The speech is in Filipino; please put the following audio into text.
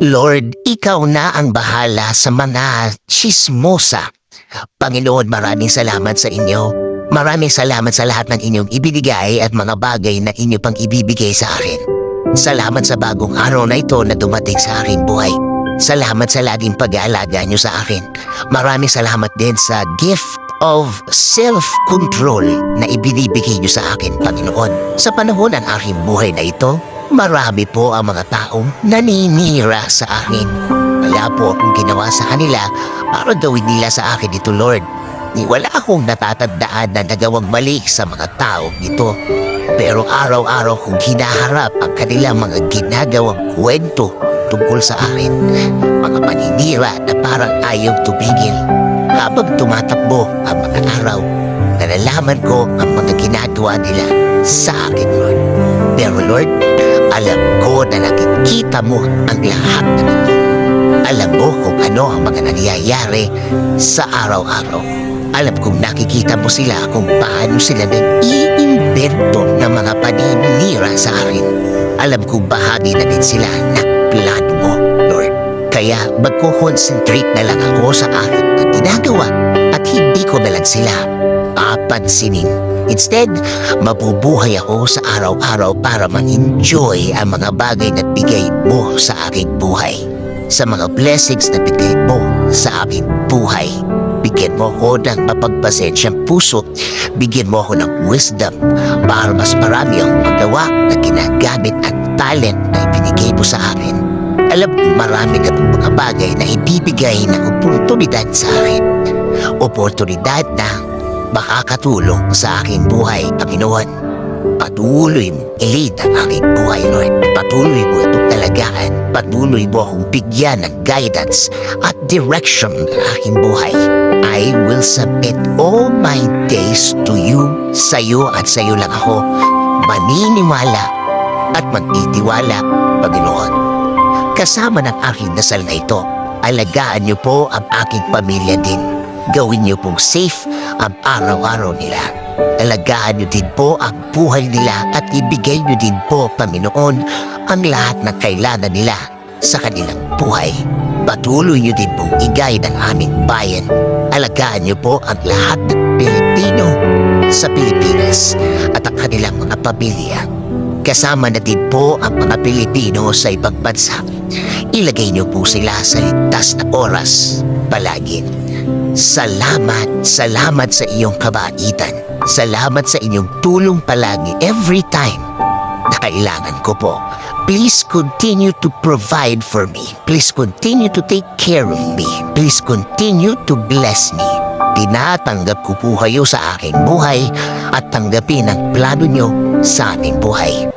Lord, ikaw na ang bahala sa mga chismosa. Panginoon, maraming salamat sa inyo. Maraming salamat sa lahat ng inyong ibinigay at mga bagay na inyo pang ibibigay sa akin. Salamat sa bagong araw na ito na dumating sa aking buhay. Salamat sa laging pag-aalaga niyo sa akin. Maraming salamat din sa gift of self-control na ibinibigay niyo sa akin, Panginoon. Sa panahon ng aking buhay na ito, marami po ang mga taong naninira sa akin. Kaya po akong ginawa sa kanila para gawin nila sa akin ito, Lord. Wala akong natatandaan na nagawang mali sa mga taong ito. Pero araw-araw kong hinaharap ang kanilang mga ginagawang kwento tungkol sa akin. Mga paninira na parang ayaw tumigil. Habang tumatakbo ang mga araw, nalalaman ko ang mga ginagawa nila sa akin, Lord. Pero Lord, alam ko na nakikita mo ang lahat na ito. Alam mo kung ano ang mga nangyayari sa araw-araw. Alam kong nakikita mo sila kung paano sila nag-iimbento ng mga paninira sa akin. Alam kong bahagi na din sila ng plan mo, Lord. Kaya magko-concentrate na lang ako sa aking ginagawa at hindi ko na lang sila papansinin. Instead, mabubuhay ako sa araw-araw para ma-enjoy ang mga bagay na bigay mo sa aking buhay. Sa mga blessings na bigay mo sa aking buhay. Bigyan mo ako ng mapagpasensyang puso. Bigyan mo ako ng wisdom para mas marami ang magawa na ginagamit at talent na ibinigay mo sa akin. Alam ko marami ka mga bagay na ibibigay ng oportunidad sa akin. Oportunidad na makakatulong sa aking buhay, Panginoon. Patuloy mo i-lead ang aking buhay, Lord. Patuloy mo itong talagaan. Patuloy mo akong bigyan ng guidance at direction ng aking buhay. I will submit all my days to you. Sa'yo at sa'yo lang ako maniniwala at magtitiwala, Panginoon. Kasama ng aking dasal na ito, alagaan niyo po ang aking pamilya din. Gawin niyo pong safe ang araw-araw nila. Alagaan niyo din po ang buhay nila at ibigay niyo din po, Panginoon, ang lahat na kailangan nila sa kanilang buhay. Patuloy niyo din pong i-guide ang aming bayan. Alagaan niyo po ang lahat ng Pilipino sa Pilipinas at ang kanilang mga pamilya. Kasama na din po ang mga Pilipino sa ibang bansa. Ilagay niyo po sila sa ligtas na oras palagi. Salamat, salamat sa iyong kabaitan. Salamat sa inyong tulong palagi every time na kailangan ko po. Please continue to provide for me. Please continue to take care of me. Please continue to bless me. Tinatanggap ko po kayo sa aking buhay at tanggapin ang plano nyo sa aming buhay.